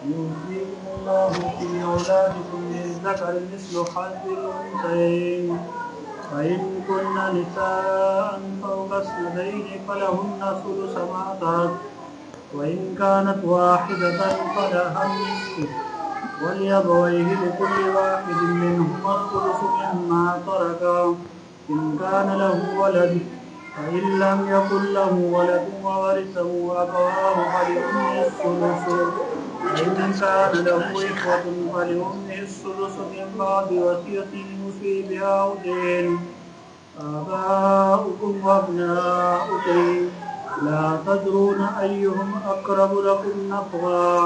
يوصيكم الله في أولادكم للذكر مثل حظ الأنثيين فإن كن نساء فوق اثنتين فلهن ثلث ما ترك وإن كانت واحدة فلها النصف ولأبويه لكل واحد منهما الثلث مما ترك إن كان له ولد فإن لم يكن له ولد وورثه أبواه فلأمه الثلث وإن كان له إخوة فلأمه الثلث من بعد وصية يوصي بها أو دين آباؤكم وأبناؤكم لا تدرون أيهم أقرب لكم نفعا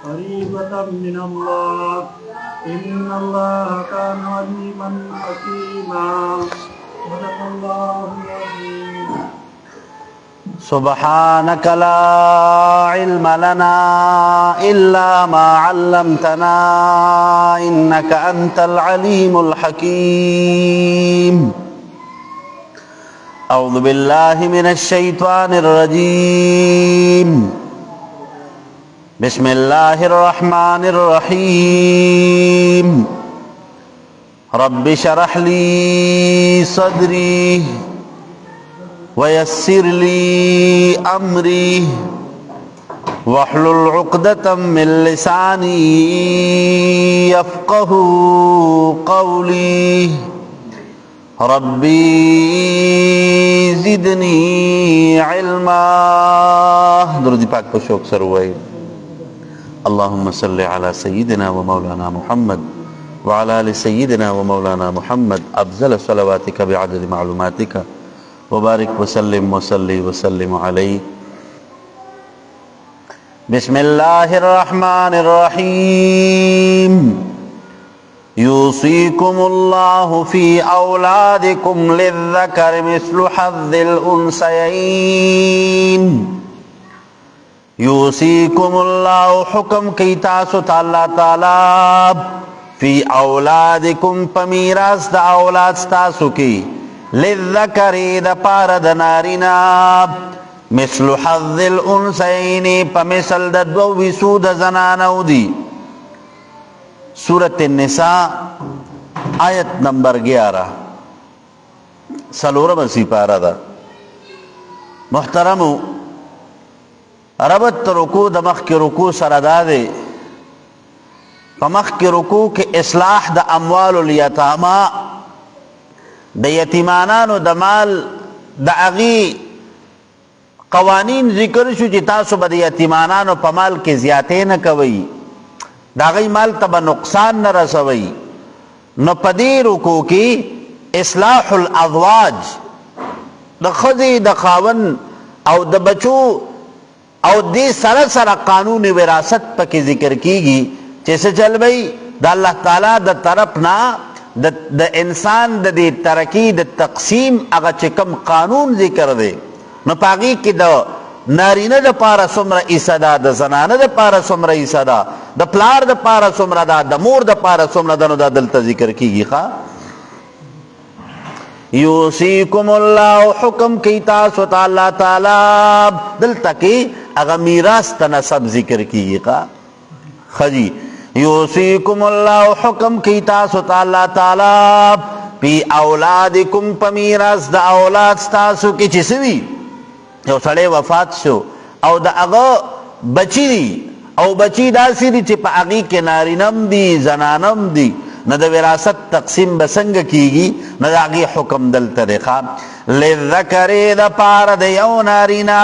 قريبة من الله إن الله كان عليما حكيما صدق الله العظيم. سبحانك لا علم لنا إلا ما علمتنا إنك أنت العليم الحكيم. أعوذ بالله من الشيطان الرجيم. بسم الله الرحمن الرحيم. رب اشرح لي صدري ويسر لي أمري واحلل عقدة من لساني يفقه قولي ربي زدني علما. درود پاک پر شوق سر ہوئے. اللهم صل على سيدنا ومولانا محمد وعلى آل سيدنا ومولانا محمد أفضل صلواتك بعدد معلوماتك وبارك وسلم وسلم عليه. بسم الله الرحمن الرحيم. يوصيكم الله في أولادكم للذكر مثل حظ الأنثيين. يوصيكم الله حكم کی تاسو تعالی تعالی فی اولادکم پمیراث دا اولاد تاسو کی للذکر دا پار دا نارینا مثل حظ الانثیین پمثل دا دو وسو دا زنانو دی. سورة النساء آیت نمبر 11 سلورم سپارہ دا. محترمو ربط رکوع د مخ کی رکوع سره داده په مخ کی رکوع کې اصلاح د اموال الیتاما د یتیمانانو د مال د اغي قوانین ذکر شو چې تاسو به د یتیمانانو په مال کې زیاتې نه کوئ د هغوی مال ته به نقصان نه رسوئ. نو په دې رکوع کې اصلاح الازواج د ښځې د خاوند او د بچو او دی سره سره قانون وراثت پکې ذکر کیږي چې څه چل بھئی د الله تعالی د طرف نه د انسان د دې ترقی د تقسیم هغه چې کوم قانون ذکر دی نو پاغي کې د نارینه د پاره څومره حصہ ده د زنانه د پاره څومره حصہ ده د پلار د پاره څومره ده د مور د پاره څومره ده نو دا دلته ذکر کیږي. ښا یوصیکم الله حکم کی تاسو تعالی تعالی دلته کې اگر میراث تنسب ذکر کیږي. خجی یوصیکم الله حکم کی تاسو تعالی تعالی پی اولادکم په میراث د اولاد تاسو کې چې سوي یو سړی وفات شو او د هغه بچی دی او بچی داسې دي چې په هغې کې نارینم دي زنانم دي نو د وراثت تقسیم به څنګه کیږي نو د هغې حکم دلته دی. للذکر د پاره د یو نارینا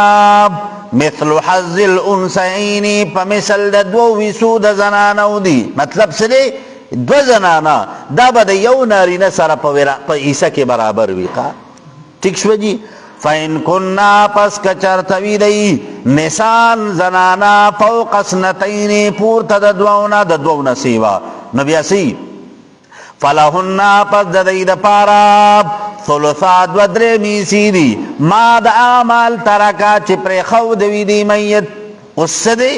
مثل حظ الانثیین په مثل د دوو ویسو د زنانو دی. مطلب څه دی؟ دو زنانا دا به د یو نارینه سره په حصه کې برابر وي. ٹھیک شو جی. فَإِن كُنَّا پس کچرتوی دی نسان زنانا فوق اثنتین پورته د دوونه د دوونه سیوا نو بیا سی فلهن پس د دی د پارا ثلثات و درمی سیدی ما د اعمال ترکا چی پر خود وی دی میت اس دی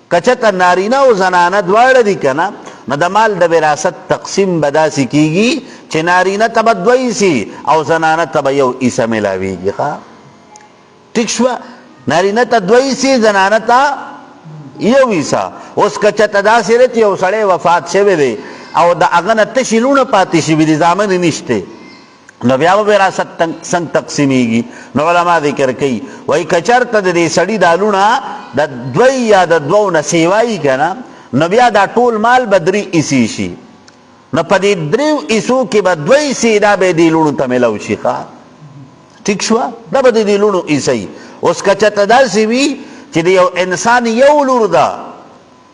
کچتا نارینا و زنانا دوار دی کنا نو د مال د وراثت تقسیم بداسی کیگی چی نارینا تب دوئی سی او زنانا تب یو ایسا ملاویگی. ٹھیک شوا نارینا تا دوئی سی زنانا تا یو حصہ. اوس که چېرته داسې دی چې یو سړی وفات شوی دی او د هغه نه تشې لوڼه پاتې شوي دي، زامن یې نشته، نو بیا به وراثت څنګه تقسیمیږي؟ نو علما ذکر کوي وایي که چېرته د دې سړي دا لوڼه د دوی یا د دوو نه سیوایي که نه، نو بیا دا ټول مال به 3 حصې شي. نو په دې 3 حصو کې به 2 حصې دا به دې لوڼو ته میلاو شي. ښه ټیک شوه، دا به د دې لوڼو حصې. اوس که چېرته داسې وي چې د یو انسان یو لور ده،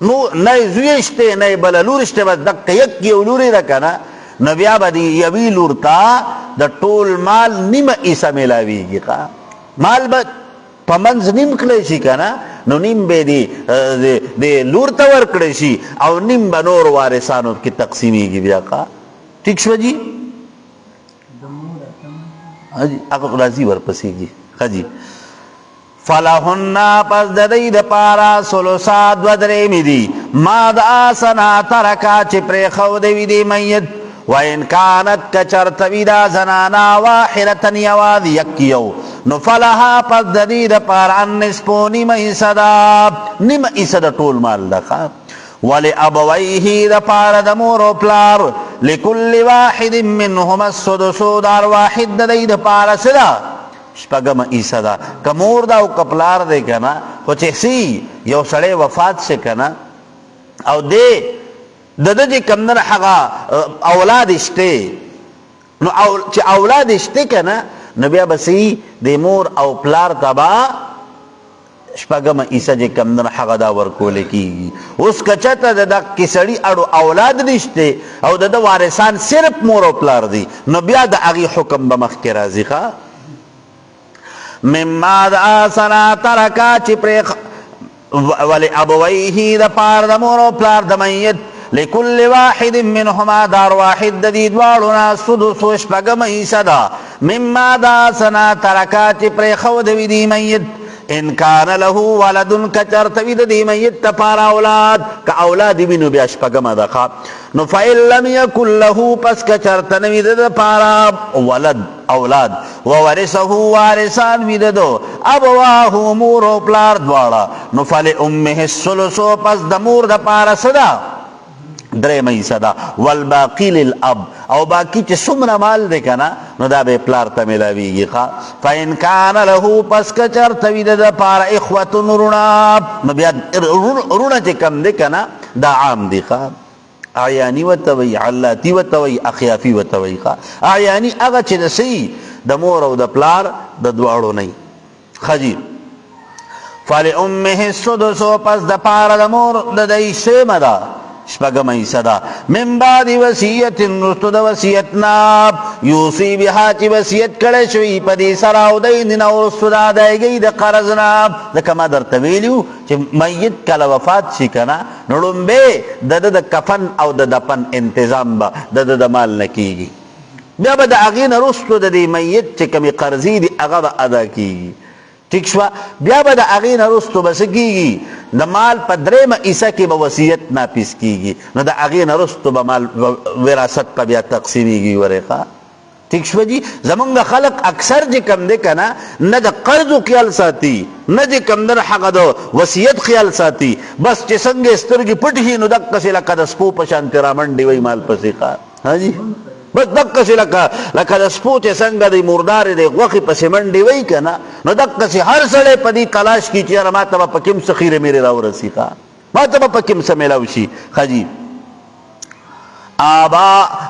نو نه یې زوی شته نه یې بله لور شته، بس دقه یو لور یې ده که نه، نو بیا به د یوې لور ته د ټول مال نیمه حصه میلاویږي. مال به په منځ نیم کړی شي که نه، نو نیم به د لور ته ورکړی شي او نیم به نور وارثانو کې تقسیمیږي بیا. ټیک شوه جي؟ هغه راځي ورپسې جي. ښه جي. فلهن پس د دې دپاره ثلثا 2/3 دي ما د آسنا ترکا چې پرېښودی وي دې میت، وإن كانت كچرت ودا زنانا واحدة یواز یو، نو فلها پس د دې دپاره النصف نیمه حصه ده، نیمه حصه د ټول مال ده. ولأبویه دپاره د مور او پلار، لكل واحد منهما السدس، دار واحد د دې دپاره څه ده؟ شپږمه حصه ده. که مور ده او که پلار دی که نه، خو چې سی یو سړی وفات شي که نه او دی د ده چې کوم نه هغه اولاد شته، نو چې اولاد شته که نه، نو بیا به سی د مور او پلار ته به شپږمه حصه چې کوم نه هغه دا ورکولی کېږي. اوس که چېرته د دغه سړي اړو اولاد نشته او د ده وارثان صرف مور او پلار دي، نو بیا د هغې حکم به مخکې راځي. ښه مما د آسنا ترکا چې پرې ولأبویه دپاره د مور او پلار د میت، لكل واحد منهما دار واحد د دې دواړو نه سدس شپږمه حصه ده مما د آسنا ترکا چې پرېښودی وي دې میت، ان کان له ولد که چېرته وي د دې میت دپاره اولاد، که اولاد وي نو بیا شپږمه ده. نو فإن لم يكن له پس که چېرته نه وي د دپاره ولد اولاد، وورثه وارثان وي د ده ابواه مور او پلار دواړه، نو فلأمه الثلث پس د مور دپاره څه ده؟ 3 حصه ده. والباقي للاب، او باقي چې څومره مال دی که نه، نو دا به پلار ته میلاویږي. فإن کان له پس که چېرته وي د دپاره اخوة وروڼه، نو بیا وروڼه چې کم دی که نه دا عام دي. اعیانی ورته وایي، علاتی ورته وایي، اخیافي ورته وایي. اعیانی هغه چې د سی د مور او د پلار د دواړو نه. ښه جي. فلأمه السدس پس دپاره د مور د دی سیمه ده شپږمه حصه ده، من بعد وصیت وروستو د وصیتنا، یوصي بها چې وصیت کړی شوي په دې سره، او دین نه وروستو د ادایګۍ د قرض نه. ځکه ما درته ویلي وو چې میت کله وفات شي که نه، نو لومبې د ده د کفن او د دفن انتظام به د ده د مال نه کېږي، بیا به د هغې نه وروستو د دې میت چې کومې قرضې دي هغه به ادا کېږي. ٹھیک شوا؟ بیا به د هغې نه وروستو به څه کېږي؟ د مال په 3مه حصه کې به وصیت ناپیس کېږي، نو د هغې نه وروستو به مال وراثت په بیا تقسیمیږي. ورې ٹھیک شوه جي؟ زمونږ خلق اکثر چې کم دی که نه، نه د قرضو خیال ساتي، نه چې کم دی هغه د وصیت خیال ساتي، بس چې څنګه سترګې پټې شي نو دقسې لکه د سپو په شانتې رامنډې وایي مال پسې. ها جي؟ بس دقسې لکه د سپو چې څنګه د مردارې د غوښې پسې منډې وایي که نه، نو دقسې هر سړی په دې تلاش کړي چې یاره ما ته به په کوم څه خیرې میرې راورسي، ما ته به په کوم څه میلاو شي. ښه جي.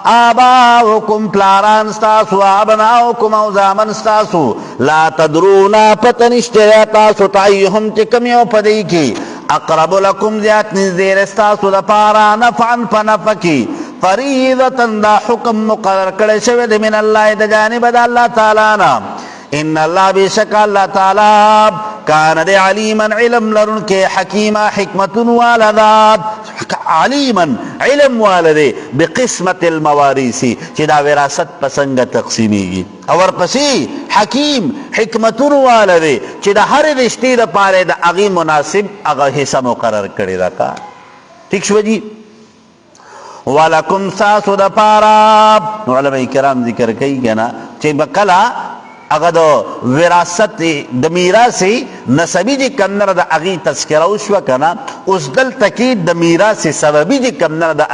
آباؤکم پلاران ستاسو، ابناؤکم او زامن ستاسو، لا تدرونا پته نشته تاسو ته ایهم چې کوم یو په دې کې اقرب لکم زیات نږدې ستاسو دپاره نفعا په نفع کې، فریضة دا حکم مقرر کړی شوی دی من الله د جانب د الله تعالی نه. ان الله بشک الله تعالی کان دی علیما علم لرونکی، حکیما حکمتون والدات، علیما علم والده بقسمت المواریث چې دا وراثت په څنګه تقسیمیږي، او ورپسې حکیم حکمتون والده چې د هرې رشتې دپاره د هغې مناسب هغه حصه مقرر کړې ده. ٹھیک شوه جي؟ ولکم ساسو دپاره، نو علماء کرام ذکر کوي که نه چې به کله اگا دا وراثت دا میراث نسبی جی کمنر دا اغی تذکرہ وشوا کنا اس دل تکی دا میراث سببی جی کمنر دا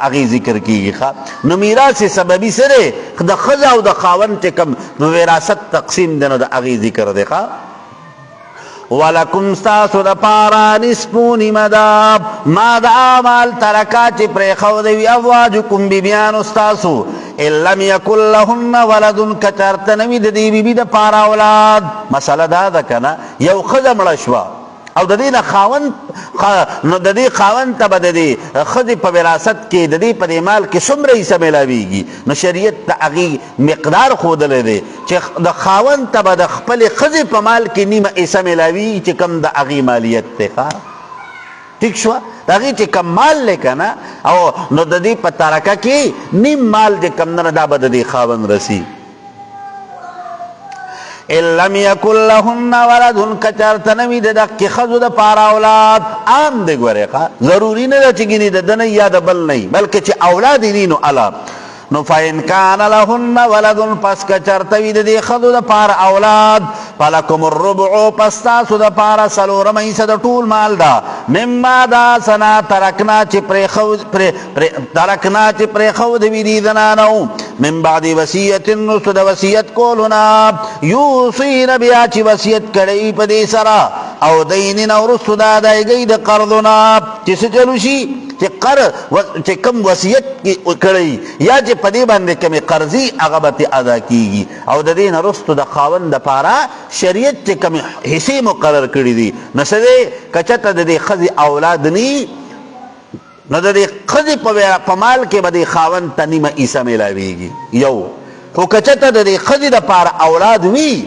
اغی ذکر کیگی خواہ نو میراث سببی سرے دا خزا و دا خاون چکم وراثت تقسیم دینا دا اغی ذکر دے خواہ وَلَكُمْ سَاسُ دا پارا نِسْپُونِ مَدَاب ما دا آمال ترکا چی پریخو دوی افواجکم بیبیان استاسو اِلَّمْ یَكُلْ لَهُنَّ وَلَدٌ کچارتنوی دا دی بیبی دا پارا اولاد مسئلہ دا کنا یو خزا مڑشوا او د دې نه خاوند نو د دې خاوند ته به د دې ښځې په وراثت کې د دې په دې مال کې څومره حصه میلاویږي نو شریعت د هغې مقدار ښودلی دی چې د خاوند ته به د خپلې ښځې په مال کې نیمه حصه میلاویږي چې کم د هغې مالیت دی ٹھیک شوه د هغې چې کم مال دی که نه او نو د دې په ترکه کې نیم مال چې کم نه دا به د دې خاوند رسی اِلَّمْ يَكُلْ لَهُنَّ وَلَدٌ کچارتنوی د دقی خزو د پارا اولاد عام دی گوره خواه ضروری نه ده چې گینی د دنی یا د بل نی بلکه چې اولادی نینو علا نو فَإِنْ كَانَ لَهُنَّ وَلَدٌ پس کچارتوی د دی خزو د پارا اولاد فَلَكُمُ الرُّبُعُ پس تاسو د پارا سلورم حصہ د ټول مال دا مما دا سنا ترکنا چی پریخو دوی دی زنانو من بعد وصیت نسو دا وصیت کولنا یوصین بیا چی وصیت کڑی پا دی سرا او دینن او رسو دا دائی گئی دا قرضنا چی سچلو شی چی کم وصیت کڑی یا چی پا دی بندے کمی قرضی اغبت ادا کیگی او دا دین رسو دا خاون دا پارا شریعت چی کمی حصے مقرر کردی دی نسدے کچتا دا دی خزی اولاد نی نو دا دی خزی پا مال کے با دی خاون تا نیم عیسیٰ ملاویگی یو خو کچتا دا دی خزی دا پار اولاد وی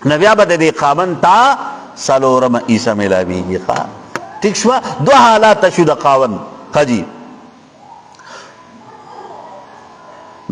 نبیا با دا دی خاون تا سلورم عیسیٰ ملاویگی خواه ٹھیک شوا دو حالات شو دا خاون خجی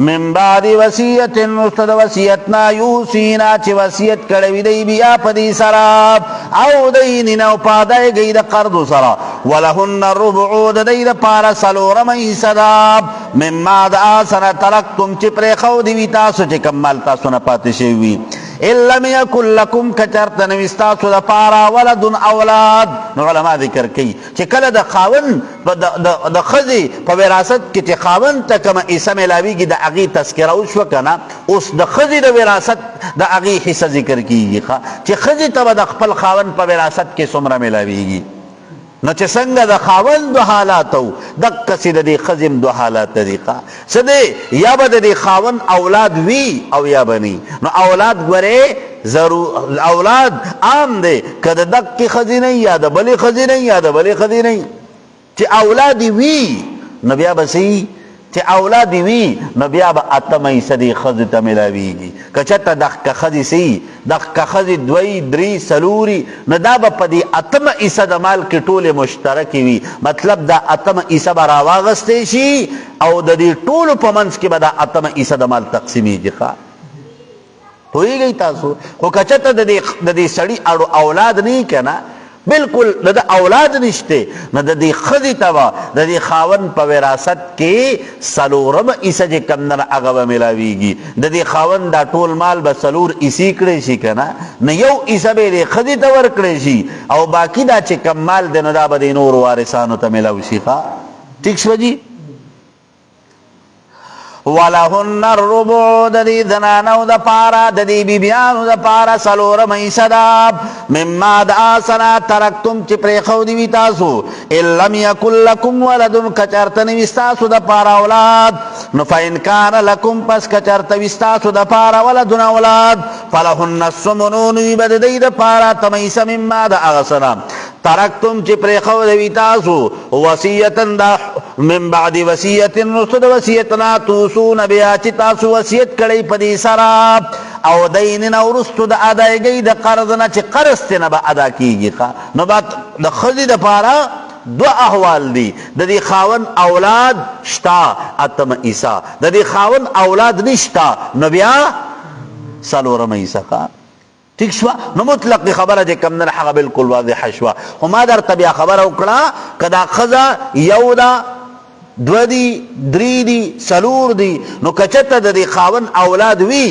من بعد وصیت نستد وصیتنا یوسینا چی وصیت کڑوی دی بیا پدی سراب او دینی نو پادائی گئی دا قرد سرا ولہن الربعو دا دی دا پارا سلورم ایسداب مما دا آسنا ترکتم چی پریخو دیوی تاسو چی کمال تاسو نپاتشوی اِلَّمْ یَكُلْ لَكُمْ کچرت نوستاسو دا پارا ولدن اولاد نو علماء ذکر کئی چی کل دا خاون دا خزی پا وراثت کی چی خاون تا کم عیسیٰ ملاوی کی دا اغی تذکرہ وشو کنا اس دا خزی دا وراثت دا اغی حصہ ذکر کی چی خزی تا دا خپل خاون پا وراثت کی سمرہ ملاوی گی نو چې څنګه د خاوند دو حالاتو دقه سي د دې ښځې دو حالات طریقه څه دی یا به د دې خاوند اولاد وي او یا به ني نو اولاد ګورې اولاد عام دی که د دقې ښځې نه یا د بلې ښځې نه یا د بلې ښځې نه چې اولاد وي نو بیا به څه چې اولاد وی نو بیا به اتمه حصه دې ښځې ته میلاویږي که چېرته دغه ښځې سي دغه ښځې دوی درې څلوري نو دا به په دې اتمه حصه د مال کې ټولې مشترکې وي مطلب دا اتمه حصه به راواغستی شي او د دې ټولو په منځ کې به دا اتمه حصه د مال تقسیمیږي ښه پوهېږئ تاسو خو که چېرته د دې سړي اولاد نه که نه بالکل دا اولاد نشتے نہ دا دی خزی تبا دا دی خاون پا وراثت کے سلورم عیسیٰ جے کمدن اغا ملاویگی دا دی خاون دا ٹول مال با سلور عیسی کڑے شی کنا نہ یو عیسیٰ بے دی خزی تور کڑے شی او باقی دا چے کم مال دے نو دا با دی نور وارثانو تا ملاو شی خواہ ٹھیک شو جی وَلَهُنَّ الرُّبُعُ دَدِي ذَنَانَوْ دَ پارا دَدِي بِبِيَانُ دَ پارا سَلُورَمَ حِصَّدَاب مِمَّا دَآسَنَا تَرَكْتُمْ چِ پریخو دیوی تاسو إِلَّمْ يَكُلْ لَكُمْ وَلَدٌ کچرتن وستاسو د پارا اولاد نو فَإِنْ كَانَ لَكُمْ پس کچرت وستاسو د پارا ولدن اولاد فَلَهُنَّ السُّمُنُونُ وِبَدَدَي د پارا تَمَيْسَ مِمَّا دَآسَنَا ترکتم چی پریخو دوی تاسو وصیتن دا من بعد وصیتن رسد وصیتنا توسون بیا چی تاسو وصیت کڑی پدی سراب او دینن او رسد دا ادائی گئی دا قرضنا چی قرضتنا با ادا کیگی نو بات دا خزی دا پارا دو احوال دی دا دی خاون اولاد شتا اتم عیسیٰ دا دی خاون اولاد نشتا نو بیا سلورم عیسیٰ کا ٹھیک شوا نو مطلق خبره چې کم نه حق بالکل واضح شوا خو ما در تبیا خبره وکړه کدا خزا یو دا دو دی دری دی سلور دی نو کچته د خاون اولاد وی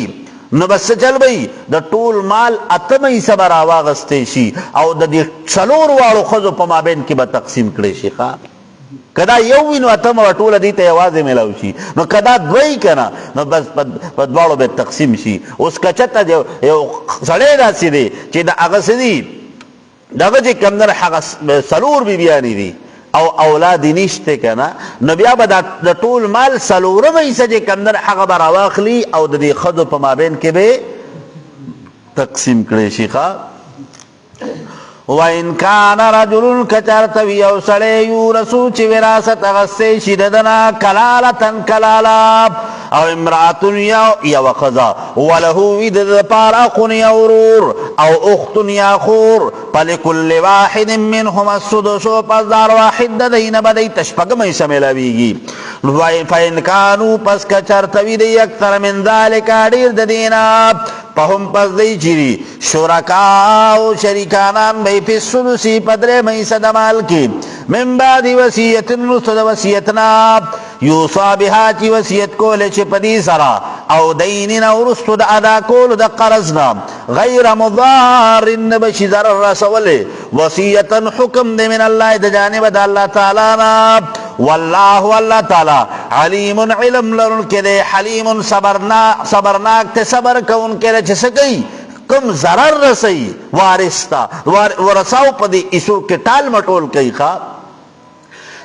نو بس چل بئی د ټول مال اتمه حصہ به راواغستی شي او د دې څلور واړو ښځو په مابین کې به تقسیم کړی شي. کدا یو وي نو اتمه به ټوله دې ته یوازې میلاو شي، نو کدا دوی که نه نو بس په دواړو به تقسیم شي. اوس که چېرته یو سړی داسې دی چې د هغه څه دي دغه چې کوم دی هغه څلور بیبیانې دي او اولاد یې نشته که نه، نو بیا به د ټول مال څلورمه حصه چې کوم دی هغه به راواخلي او د دې ښځو په مابین کې به تقسیم کړی شي. وَإِنْ كَانَ رَجُلٌ كَچَرْتَوِي او سړی یورثو چې وراثت اغستی شي د ده نه کلالتن کلاله او امرأة یوه ښځه وله وي د ده دپاره اخون یا ورور او اختن یا خور فلکل واحد منهما السدس پس د هر واحد د دوی نه به دوی ته شپږمه حصه میلاویږي. فإن كانوا پس که چرته وي دی اکثر من ذلک ډېر د دې نه فهم پس دی چیری شرکاو شریکانان بی پی سدسی پدر میسد مال کی من بعد وسیعت رسد وسیعتنا یوصا بها چی وسیعت کول چی پدی سرا او دینین او رسد ادا کول دا قرضنا غیر مضار نبشی ضرر رسول وسیعتا حکم دی من اللہ دا جانب دا اللہ تعالینا واللہ واللہ تعالی علیم علم لرن کے دے حلیم صبرناک تے صبر کون کے دے چھ سکی کم ضرر رسی وارستا ورساو پا دی اسو کے ٹال مٹول کئی خواہ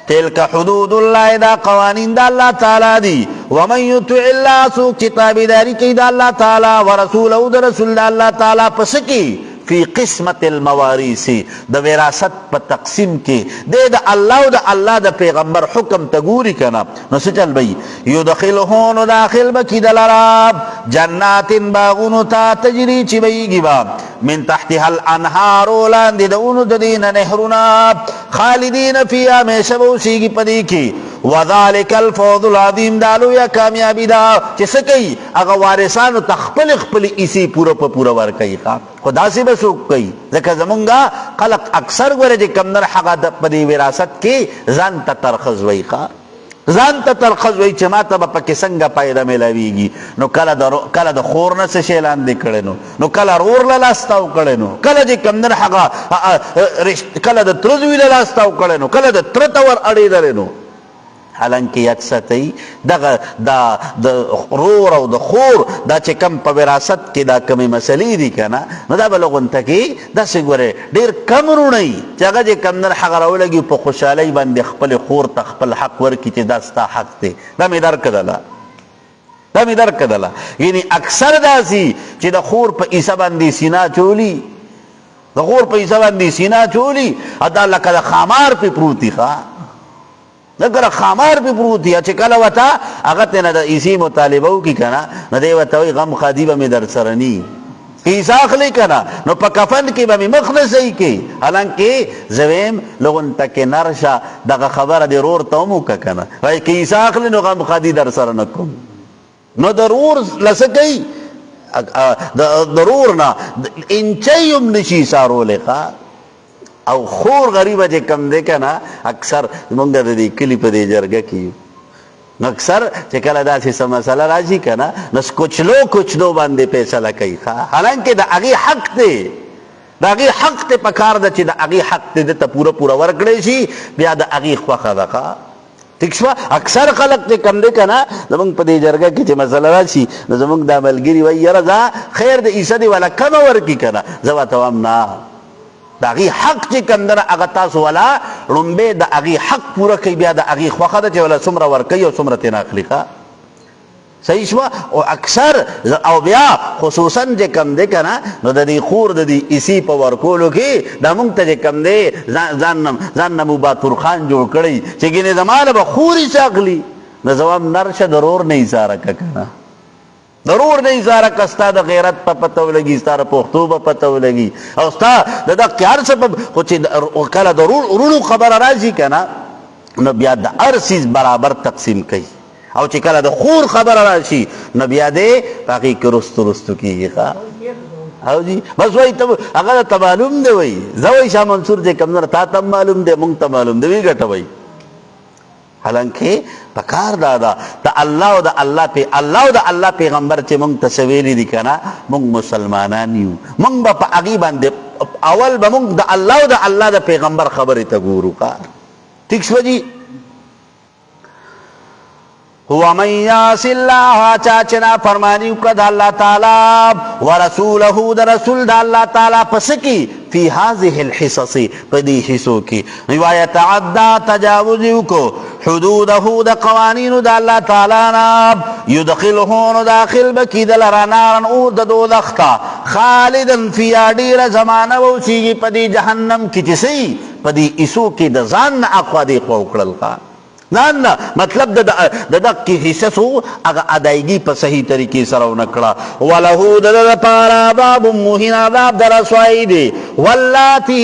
تلک حدود اللہ دا قوانین دا اللہ تعالی دی ومن یطع اللہ سو کتابی داری کی دا اللہ تعالی ورسول او دا رسول دا اللہ تعالی پسکی فی قسمت المواریث د وراثت په تقسیم کې د الله او د الله د پیغمبر حکم ته ګوري کنه نو څه چل بی یدخلهون داخل بکی دلرا جنات باغون تا تجری چی بیگی با من تحتها الانهار لاندې دونو د دین نهرنا خالدین فی همیشه بوسیږي پدې کې وذالک الفوز العظیم دالو یا کامیابی دا چې څه کوي هغه وارثانو تخپل خپل اسی پورا په پورا ور کوي خدا سی بسوک کوي ځکه زمونږه خلق اکثر ګوره چې کمنر هغه په دې وراثت کې ځان ته ترخص وایي ځان ته ترخص وایي چې ما ته به پکې څنګه پیدا میلاویږي نو کله د خور نه څه شی لاندې کړی نو کله رور له لاس تاو کړی نو کله چې کمنر هغه کله د تره زوی له لاس تاو کړی نو کله د تره ته ور اړېدلی نو حالانکه اکثر دغه د رور او د خور دا چې کم په وراثت کې دا کمی مسلې دي که نه نو دا به لغونته کې داسې ګورې ډېر کم وروڼی چې هغه چې کم نه هغه راولګي په خوشحالۍ باندې خپل خور ته خپل حق ورکړي چې دا ستا حق دی دا مې درکدله یعنی اکثر داسې چې د خور په حصه باندې سینا چولی د خور په حصه باندې سینا چولی دا لکه د خامار پې پروتي دغه خامار په پروت یا چې کله وتا هغه ته نه د ایسی مطالبه وکي کنه نه دی وته وي غم خادیبه می در سرنی ایسا اخلی کنه نو په کفن کې به مخ نه صحیح کې حالانکه زویم لغون تک نرشا دغه خبره دی رور ته مو کنه وای کې ایسا اخلی نو غم خادی در سر نه کوم نو ضرور لسکی ضرور نه انچیم نشي سارولقا او خور غریبه چې کم دی که نه اکثر مونږ د دې کلي په دې جرګه کې نو اکثر چې کله داسې څه مسله راځي که نه نو کوچلو باندې فیصله کوي حالانکه د هغې حق دی د هغې حق دی په کار ده چې د هغې حق دی ده ته پوره ورکړی شي بیا د هغې خوښه ده ٹھیک شوه اکثر خلق چې کم دی که نه زمونږ په دې جرګه کې چې مسله راشي نو زمونږ دا ملګري وایي یاره دا خیر د عیسه دی والا کمه ورکړي که نه زه ورته وایم نه د هغې حق چې کوم دی هغه تاسو والا لومبی د هغې حق پوره کوي بیا د هغې خوښه ده چې والا څومره ورکوي او څومره ترې نه اخلي صحیح شوه او اکثر او بیا خصوصا چې کم دی که نه نو د دې خور د دې اسی په ورکولو کې دا مونږ ته چې کم دی ځان نه مو باتور خان جوړ کړی چې ګینې زما له به خور ایسه اخلي نو زه وایم نرشه ضرور نه ایساره که که نه ضرور نه ایزاره که ستا د غیرت په پته ولګي ستا د پښتو په پته ولګي او ستا د دغه هر څه خو چې کله د وروڼو خبره راځي که نه نو بیا د هر څیز برابر تقسیم کوي او چې کله د خور خبره راشي نو بیا دی په هغې کې رستو کېږي او جی بس وایي هغه ته معلوم دی وایي زه وایي شاه منصور چې کوم نه تا ته معلوم دی مونږ ته معلوم دی وی ګټه وایي حالانکه پکار دادا دا الله او د الله پیغمبر چې مونږ تسویلی دي کنه مونږ مسلمانان یو مونږ په هغه باندې اول به مونږ د الله او د الله د پیغمبر خبرې ته ګورو کا ٹھیک شو جی ومن یعص الله چاچنا فرمانی وکړه د الله تعالی ورسوله د رسول د الله تعالی پس کی فی هذه الحصص پدی حصو کی ويتعدى تجاوز کو حدوده د قوانین د الله تعالی نه يدخله داخل بکی د لرانارن او د دوزختا خالدا فی ډیر زمانه و سی پدی جهنم کی چسی پدی اسو کی د ځان اقوا دی قوکړل کا نه مطلب د کی حصصو هغه ادایگی په صحیح طریقې سره ونکړه ولهو د لپاره باب مهین عذاب در اسوای دی واللاتی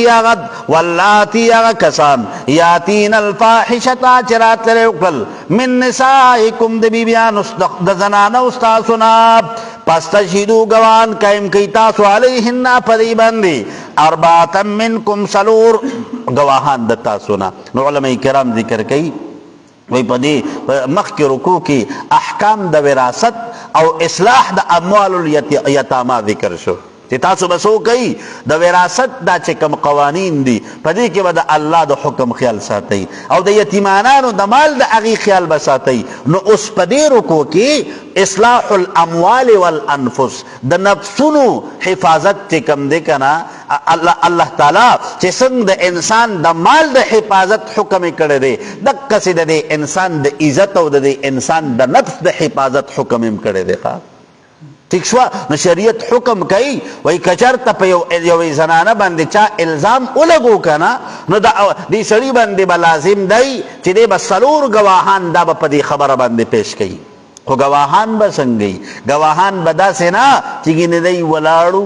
هغه کسان یاتین الفاحشه چرات لرکل من نسائکم د بیبیان د زنانه استاسنا پس تشهدو گوان قائم کی تاسو علیهن پدی باندې اربعه منکم سلور گواهان د تاسونا نو علماء کرام ذکر کوي وی پدی مخی رکو کی احکام د وراثت او اصلاح د اموال الیتاما ذکر شو چې تاسو بسو کوي د وراثت دا چې کوم قوانین دي پدې کې به د الله د حکم خیال ساتي او د یتیمانانو د مال د هغې خیال به ساتي نو اوس په دې رکو کې اصلاح الاموال والانفس د نفسونو حفاظت چې کوم دی کنه الله تعالی چې څنګه د انسان د مال د حفاظت حکم کړی دی دقسې د انسان د عزت او د انسان د نفس د حفاظت حکم هم کړی دی ٹھیک شو نو شریعت حکم کوي وای کچرته په یو زنانه باندې چا الزام ولګو کنه نو دې سړي باندې به لازم دی چې دې به څلور گواهان دا به په دې خبره باندې پیش کوي خو گواهان به څنګه گواهان به داسې نه چې ګینه دی ولاړو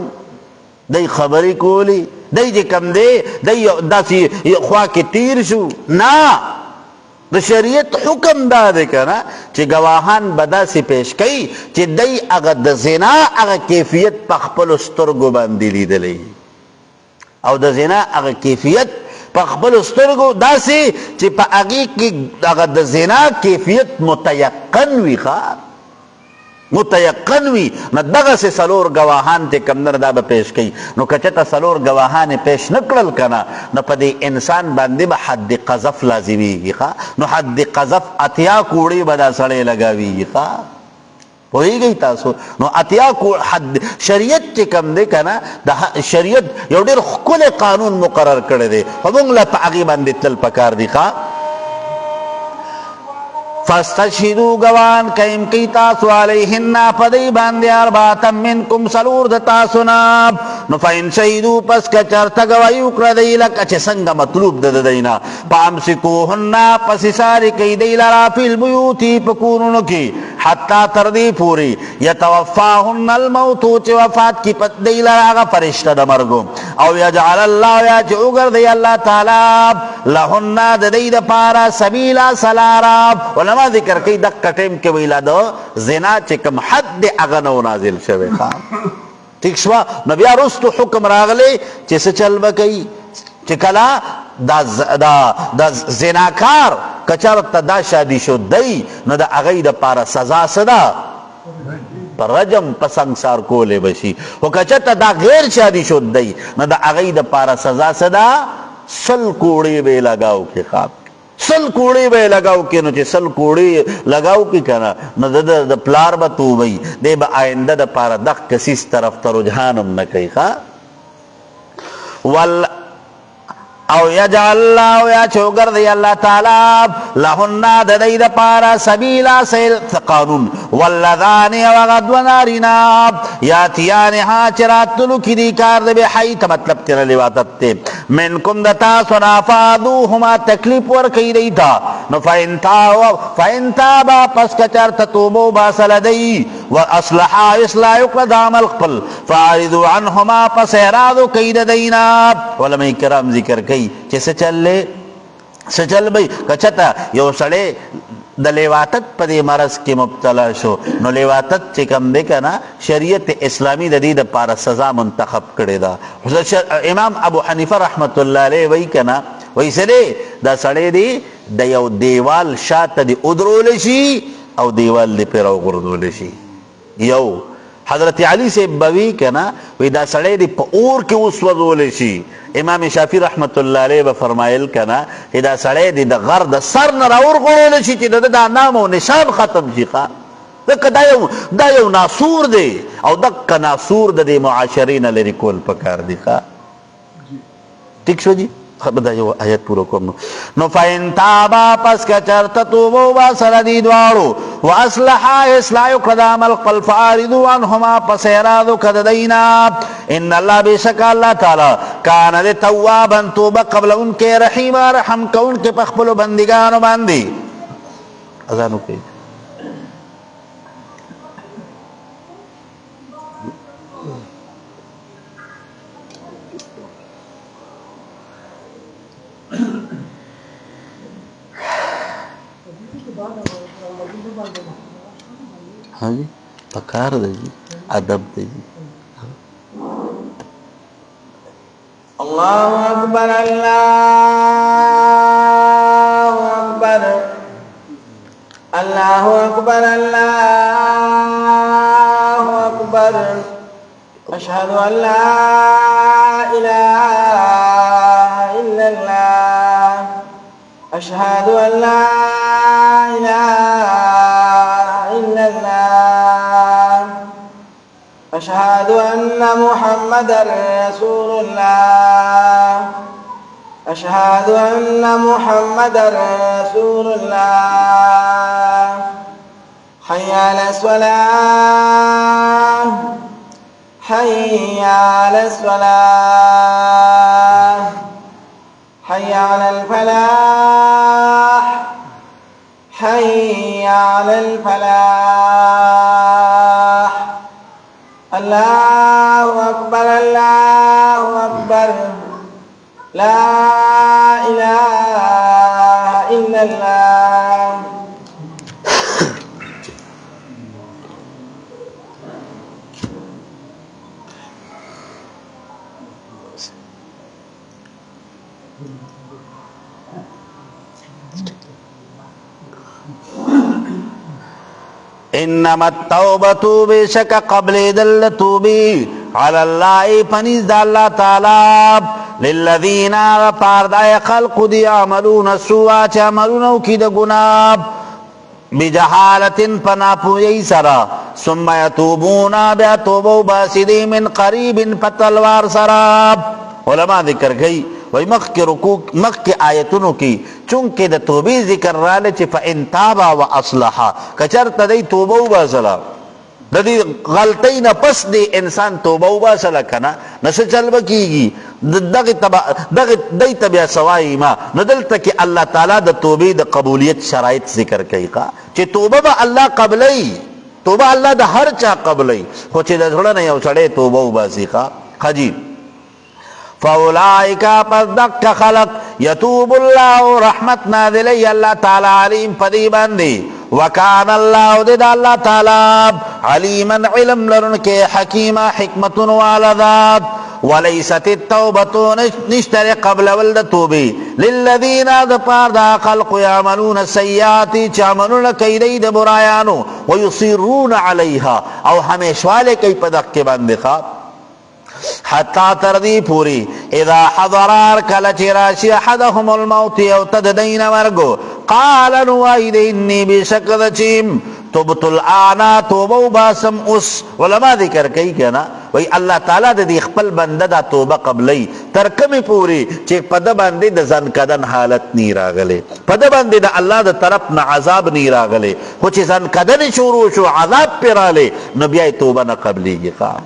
دی خبرې کولی دی چې کم دی دی داسې خوا کې تیر شو نه د شریعت حکم دا دی کنه چې گواهان به داسې پیش کوي چې دی هغه د زنا هغه کیفیت په خپلو سترګو باندې لیدلی او د زنا هغه کیفیت په خپلو سترګو داسې چې په هغې کې هغه د زنا کیفیت متیقن وي متیقن وي نو دغسې څلور گواهان چې کوم نه دا به پیش کوي نو که چېرته څلور گواهان پیش نه کړل که نه نو په دې انسان باندې به حد قذف لازمیږي نو حد قذف اتیا کوړې به دا سړی لګاویږي پوهیږئ تاسو نو اتیا حد شریعت چې کوم دی که نه د شریعت یو ډېر ښکلی قانون مقرر کړی دی خو موږ له په هغې باندې تل پکار دی فاستشهدو گوان قائم کی تاسو علیہن پدی باندې اربعه منکم سلور د تاسو نه نو فین شهدو پس که چرته گواهی وکړه دی لکه چې څنګه مطلوب د دینا فامسکوهن پس ساری کوي دی لرا فی البیوت په کورونو کې حتی تر دې پورې یتوفاهن الموت چې وفات کی پت دی لرا هغه فرشته د مرګو او یجعل الله یا چې وګرځي الله تعالی لهن د دې دپاره سبیلا سلارا علما ذکر کوي دغه ټیم کې ویلا د زنا چې کوم حد دی هغه نو نازل شوی ٹھیک شو نو بیا رستو حکم راغلی چې څه چل به کوي چې کله دا زناکار که چېرته دا شادي شدی نو د هغې دپاره سزا څه ده پر رجم په سنګسار کولی بشي خو که چېرته دا غیر شادي شدی نو د هغې دپاره سزا څه ده 100 کوړې به یې لګاو کې 100 کوړې به یې لګاو کې نو چې 100 کوړې لګاو کې که نه نو د پلار به توبی دی به آینده دپاره دغ کسیس طرف ته رجحان هم نه کوي او یجعل الله یا چې وګرځي الله تعالی لهن د دې دپاره سبیلا سیل قانون واللذان هغه دوه نارینه یاتیانها چې راتلو کې دي کار د بحی ته مطلب تېره لواطت دی منکم د تاسو نه فادوهما تکلیف ورکوي دی ته نو فإن تابا پس که چېرته توبه وباسله دی واصلحا اصلاح وکړه د عمل خپل فاعرضوا عنهما پس اعراض وکوي د دوی نه علما کرام ذکر کوي چې څه چل بی که چېرته یو سړی د لیواتت په دې مرض کې مبتلا شو نو لیواتت چې کوم دی که نه شریعت اسلامی د دې دپاره سزا منتخب کړې ده امام ابو حنیفه رحمت الله علیه وایي که نه وایي څه دی دا سړی دی د یو دیوال شاته دی ادرول شي او دیوال دی پر غردول شي. یو حضرت علی سے بوی کنا وی دا سړی دی په اور کې وسوځول شي. امام شافعی رحمت الله علیه به فرمایل کنا دا سړی دی د غر د سر نه راور غړول شي چې د نام او نشان ختم شي. ځکه دا یو ناسور دی او دغه ناسور د دې معاشرې نه لرې کول پکار دی. ٹھیک شو جی. دا یو آیت پورو کوم نو فین تابا پس که چرته توبه وباسله دي دواړو واصلحا اصلاح یې کړه د عمل خپل فاعرضوا عنهما پس اعراض وکړه د دوی نه. ان الله بېشکه الله تعالی کان د توابا توبه قبلونکی رحیما رحم کوونکی په خپلو بندګانو باندې. اذان وکړئ. हाँ जी पकार दे जी अदब दे जी. अल्लाहु अकबर अल्लाहु अकबर अल्लाहु अकबर अशहदु अल्ला इलाहा इल्लल्लाह अशहदु अल्ला أشهد أن محمدا رسول الله أشهد أن محمدا رسول الله حي على الصلاة حي على الصلاة حي على الفلاح حي على الفلاح. الله أكبر لا إله إلا الله. انما التوبه بشک قبل دل توبی علی الله پنیز د الله تعالی للذین پاردای خلق دی عملون السوء چ عملون کی د گناه بجهالت پناپوی سرا ثم یتوبون بیا توبو باسدی من قریب پتلوار سرا. علماء ذکر گئی وی مخ کی رکوع مخ کی آیتونو کی چونکہ د توبې ذکر راله چې فإن تابا واصلحا کچرته دی توبه وباسله د دې غلطۍ نه پس دی انسان توبه وباسله کنه نس چل بکیږي دغه دی تبیا سوای ما نو دلته کې الله تعالی د توبې د قبولیت شرایط ذکر کوي چې توبه به الله قبلای توبه الله د هر چا قبلای خو چې د زړه نه یو سړی توبه وباسي خجی فاولائک پس دک خلق یتوب اللہ رحمت نازلی اللہ تعالی علیم پدی باندی وکان اللہ دید اللہ تعالی علیما علم لرن کے حکیم حکمت والذات ولیست التوبتو نشتر قبل ولد توبی للذین دپار دا خلق یعملون السیاتی چعملون کیدی د برایانو ویصیرون علیها او ہمیشوالے کئی پدک کے باندی خواب حتی تردی پوری اذا حضرار کلچ راشی احدهم الموت یو تددین مرگو قال نوائد انی بشکد چیم توبت الآنا توبو باسم اس. علماء ذکر کئی کنا وی اللہ تعالیٰ دی خپل بنده دا توبه قبلی ترکمی پوری چه پده بنده دا زن کدن حالت نی راغلے پده بنده دا اللہ دا طرف نا عذاب نی راغلے خو چه زن کدن شروع شو عذاب پیرالے نبیائی توبه نا قبلی گی خواه.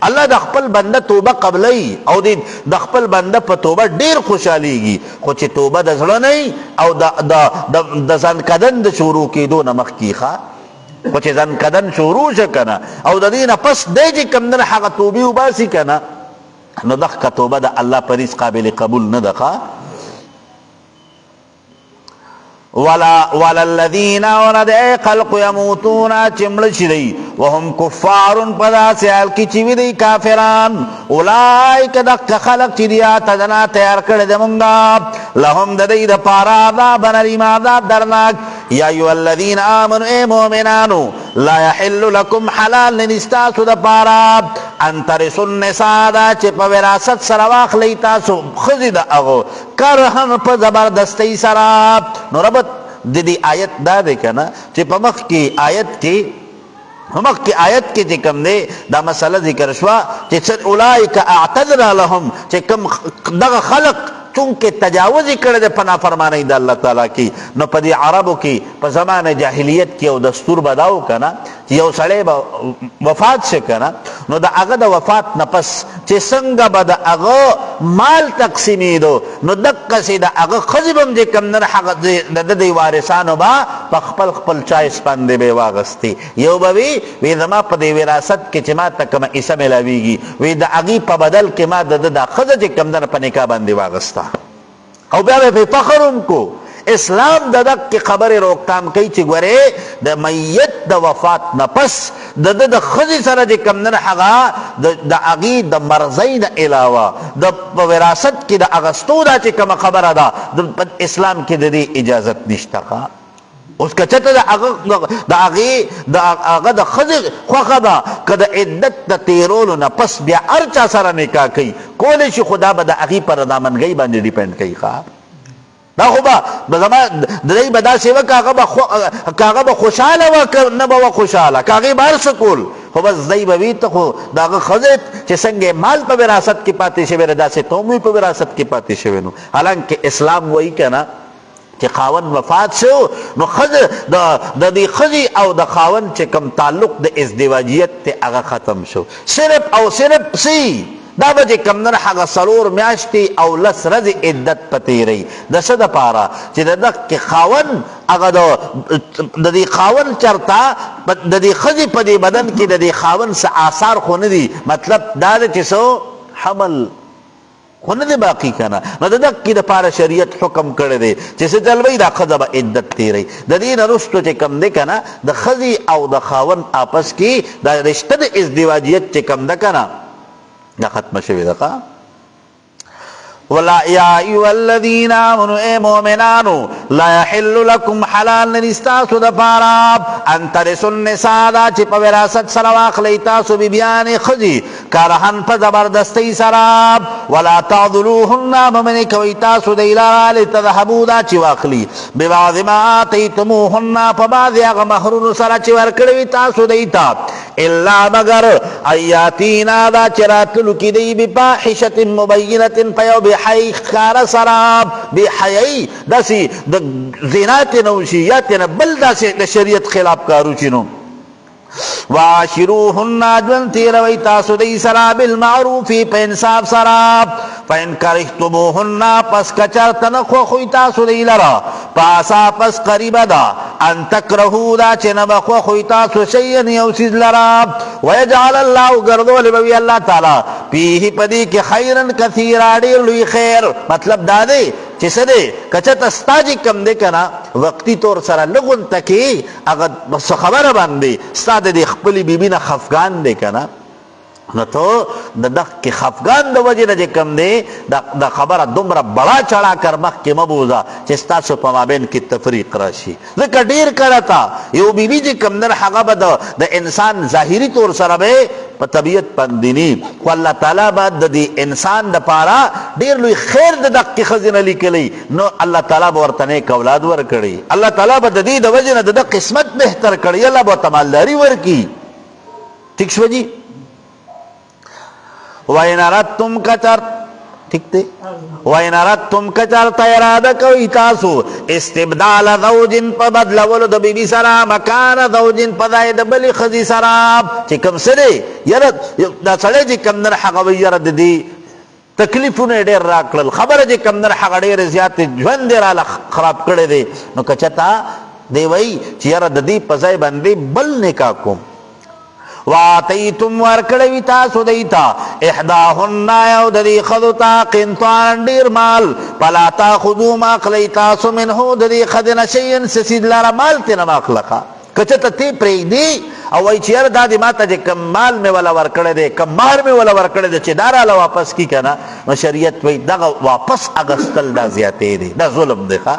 الله د خپل بنده توبه قبلای او د خپل بنده په توبه ډیر خوشاليږي خو چې توبه د زړه نه او د ځان کدن د شروع کېدو نه مخکې ښه خو چې ځان کدن شروع شه کنه او د دې نه پس دی چې کوم نه هغه توبې وباسي کنه نو دغه توبه د الله په رزق قابل قبول نه ده. ولا الذين ورد خلق يموتون چمړ شي وهم كفار پدا سيال کی چوي دي کافران اولئک دک خلق چې دیا تدنا تیار کړل د مونږه لهم د دې د پارا عذاب نریم عذاب درناک یا ایو الذین آمنوا اے مومنانو لا يحل لكم حلال نستاسو د پارا ان ترثوا النساء دا چې په وراثت سره واخلی تاسو خزي د اغو کرهن په زبردستی سره نو رب د دې آیت دا ده کنه چې په مخ کې آیت کې چې کوم دی دا مسله ذکر شوه چې اولئک اعتدنا لهم چې کوم دغه خلق چونکه تجاوز کړی د پنا فرمانی د الله تعالی کی نو په دې عربو کې په زمانه جاهلیت کې او دستور بداو کنه چې یو سړی به وفات شي کنه نو د هغه د وفات نه پس چې څنګه به د هغه مال تقسیمېدو نو دقه سي د هغه ښځې به هم چې کوم نه هغه د دې وارثانو به په خپل چایس باندې به واغستې یو به وي زما په دې وراثت کې چې ما ته کومه حصه میلاویږي وي د هغې په بدل کې ما د ښځه چې کوم نه په نکاح باندې واغسته او بیا به فخر هم کو اسلام د دک خبر روکتام کوي چې ګوره د میت د وفات نه پس د ښځې سره چې کوم نه هغه د هغې د مرضۍ نه علاوه د وراثت کې د اغستو دا چې کومه خبره ده د اسلام کې د دې اجازت نشته اوس که چېرته د هغه د ښځې خوښه ده که د عدت د تېرولو نه پس بیا هر چا سره نکاح کوي کولی شي خو دا به د هغې په رضامندګۍ باندې ډیپینډ کوي دا خو به زما د دې به داسې وه که هغه به خوشحاله وه که نه به وه خوشحاله که هغې به هر څه کول خو بس دی به وي ته خو د هغه ښځې چې څنګه مال په وراثت کې پاتې شوی دی داسې ته هم په وراثت کې پاتې شوی نو حالانکه اسلام وایي که نه چې خاوند وفات شو نو د دې ښځې او د خاوند چې کوم تعلق د ازدواجیت ته هغه ختم شو صرف او صرف دا به چې کوم نه هغه 4 میاشتې او 10 ورځې عدت په تېروي د څه دپاره چې د دغه خاوند هغه د دې خاوند چرته د دې ښځې په دې بدن کې د دې خاوند څه آثار خو نه دي مطلب دا ده چې څه حمل خو نه دی باقي که نه نو د دقې دپاره شریعت حکم کړی دی چې څه چل وی دا ښځه به عدت تېروي د دې نه وروستو چې کوم دی که نه د ښځې او د خاوند آپس کې دا رشته د ازدواجیت چې کوم ده که نه دا ختمه شوې ده ولا یا ایها الذین آمنوا اے مومنانو لا یحل لکم حلال نستاسو د پاره ان ترثوا النساء دا چې په وراثت سره واخلی تاسو بیبیانې ښځې کرهن په زبردستۍ سره ولا تعضلوهن ممنې کوئ تاسو دی لره لتذهبوا دا چې واخلي ببعض ما آتیتموهن په بعضې هغه مهرونو سره چې ورکړی وي تاسو دی ته الا مگر ایاتینا دا چې راتللو کې دی بفاحشة مبینة په یو بحی ښکاره سره بحیی داسې د زنا تې نه وشي یا تې نه بل داسې د شریعت خلاف کار وشي نو وعاشروهن ژوند تېروئ تاسو دی سره بالمعروف په انصاف سره فإن کرهتموهن پس که چېرته نه خوښوئ تاسو دی لره پاسا پس قریبه ده ان تکرهو دا چې نه به خوښوئ تاسو شیئا یو څیز لره ویجعل الله ګرځولی به وي الله تعالی فیه په دې کې خیرا کثیرا ډېر لوی خیر مطلب دا دی چې څه دی که چېرته ستا چې کوم دی که نه وقتي طور سره لږ کې هغه څه خبره باندې ستا د دې خپلې بیبي نه خفګان دی که نه نو ته د دغه خفګان د وجې نه چې کوم دی د خبره دومره بړا چړا کر مخکې مه بوځه چې ستاسو په مابین کې تفریق راشي ځکه ډېر کله ته یو بیبي چې کوم دی هغه به د انسان ظاهري طور سره به په طبیعت باندې نه خو الله تعالی به د دې انسان دپاره ډېر لوی خیر د دغې ښځې نه لیکلی نو الله تعالی به ورته نیک اولاد ورکړي الله تعالی به د دې د وجې نه د ده قسمت بهتر کړي الله به ورته مالداري ورکړي ٹھیک شوه جی وَإِنْ أَرَدْتُمْ كَچَرْ ٹھیک دی وَإِنْ أَرَدْتُمْ كَچَرْتَ اراده کوئ تاسو استبدال زوج په بدلولو د بیبي سره مکان زوج په ځای د بلې ښځې سره چې کوم څه دی یاره دا سړی چې کوم نه هغه وایي یاره د دې تکلیفونه یې ډېر راکړل خبره چې کوم نه هغه ډېرې زیاتې ژوند یې راله خراب کړی دی نو که چېرته دی وایي چې یاره د دې په ځای باندې بل نکاح کوم واتیتم ورکړی تاسو دیتا احداهن یو د دې ښځو ته قنطارا ډېر مال فلا تاخذوا ما اخلئ تاسو منه د دې ښځې نه شیئا څه څیز لره مال ترې نه مه اخله. که چېرته ته پرېږدي او وایي چې یاره دا دې ما ته چې کم مال مې وله ورکړی دی کم مهر مې وله ورکړی دی چې دا راله واپس کي که نه نو شریعت وایي دغه واپس اخیستل دا زیاتی دی دا ظلم دی ښه.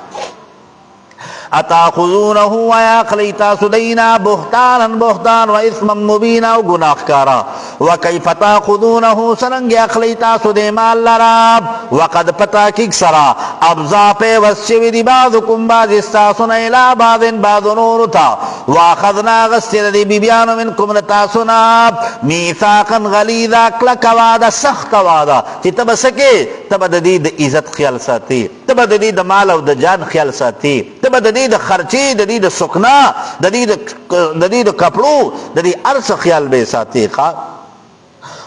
اتاخذونه ویا اخلی تاسو دینا بهتانا بهتان و اثما مبینا و گناہ کارا وکیف تاخذونه سرنگ اخلی تاسو دی مال لرا وقد پتا کک سرا ابزا پی وسچوی دی بعضکم بعض استاسونا الى بعض بعض نورتا واخذنا غستر دی بیبیانو منکم نتاسونا میثاقا غلیظا کلک وادا سخت وادا چی تب سکے تب دی د عزت خیال ساتی تب دی د مال او د جان خیال ساتی تب دی د خرچی د د سکنا د د کپڑو د ارس خیال بے ساتی خواه.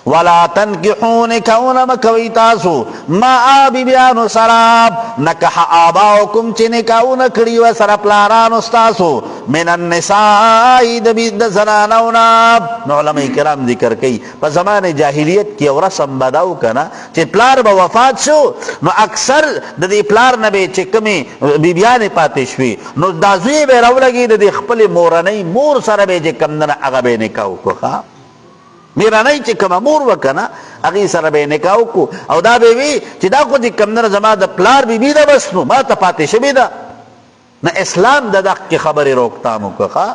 ولا تنکحون کون مکوی تاسو ما آبی بیانو سراب نکح آباؤکم چی نکاون کری و سر پلاران استاسو من النسائی د زنانونا. نو علماء کرام ذکر کئی پا زمان جاہلیت کی او رسم بداو کنا چی پلار با وفات شو نو اکثر د دی پلار نبی چی کمی بیبیان پاتشوی نو دازوی بے رو لگی د دی خپل مورنی مور سر بے چی کم دن اغبے نکاو کو خواه میرانی چې کومه مور وکنه هغې سره به یې نکاح وکړو او دا به وي چې دا خو چې کوم نه زما د پلار بیبي ده بس نو ما ته پاتې شوې ده نه. اسلام د دغې خبرې روکتام وکړه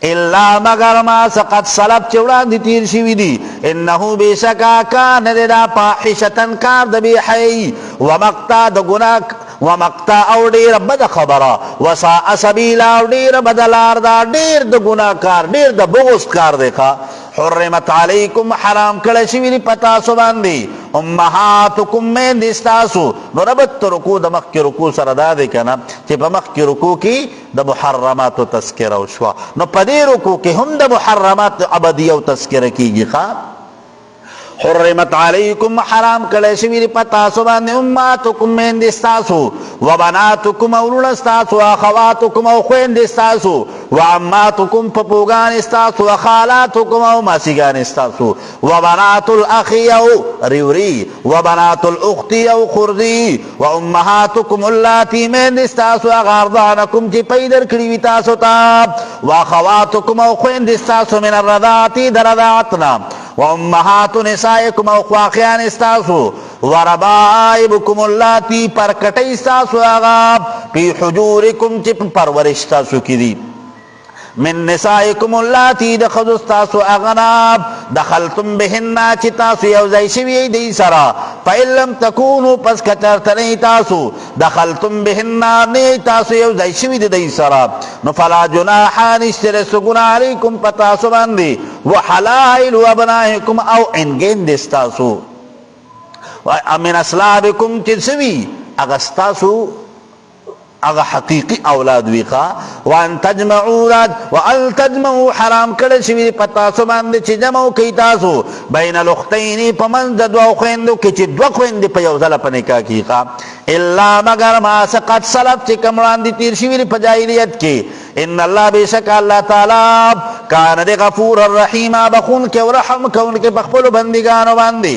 الا مگر ما سقط سلب چې وړاندې تیر شوي دي انه بېشکه کان دی دا فاحشتن کار د بېحیي ومقتا د ګناه ومقتا او ډیر بد خبره وساء سبیلا او ډیر بد لار دا ډیر د ګناه کار ډیر د بغض کار دی ښه. حرمت علیکم حرام کړی شوي دي په تاسو باندې امهاتکم میندې ستاسو. نو ربط رکوع د مخکې رکوع سره دا دی که نه چې په مخکې رکوع کې د محرماتو تذکره وشوه نو په دې رکوع کې هم د محرمات ابدیه او تذکره کېږي ښه. حرمت علیکم حرام کړی شوي دي په تاسو باندې امهاتکم میندې ستاسو وبناتکم او لوڼه ستاسو واخواتکم او خویندې ستاسو وعماتکم پپوګانې ستاسو وخالاتکم او ماسیګانې ستاسو وبنات الاخی او ریوري وبنات الاختی او خردي وامهاتکم اللاتی میندې ستاسو هغه ارضعنکم چې پی درکړي وي تاسو ته واخواتکم او خویندې ستاسو من الرضاعة د رضاعتنا وامهات نسائکم او خواخیان استاسو وربائبکم اللاتی پر کٹی استاسو آغا پی حجورکم چپ پرورش استاسو کی دی من نسائکم اللاتی دخذ استاسو اغناب دخلتم بهن چی تاسو یوزائی شوی دی سرا فإن لم تکونو پس کچرتنی تاسو دخلتم بهن نی تاسو یوزائی شوی دی سرا نو فلا جناحان اشترسو گناہ علیکم پتاسو باندی وحلائل ابنائکم او انگین دستاسو من اسلابکم چسوی اغستاسو اغا حقیقی اولاد ویخا وان تجمعو حرام کړی شوي پتاسو باندې چې جمعو کوي تاسو بین الاختین په منځ د دوه خویندو کې چې دوه خویندې په یو ځله په نکاح کیږي الا مگر ما سقط سلف چې کوم وړاندې تیر شوي په جاهلیت کې ان الله بشک الله تعالی کان دی غفور الرحیم بخون کې او رحم کون کې په خپلو بندګانو باندې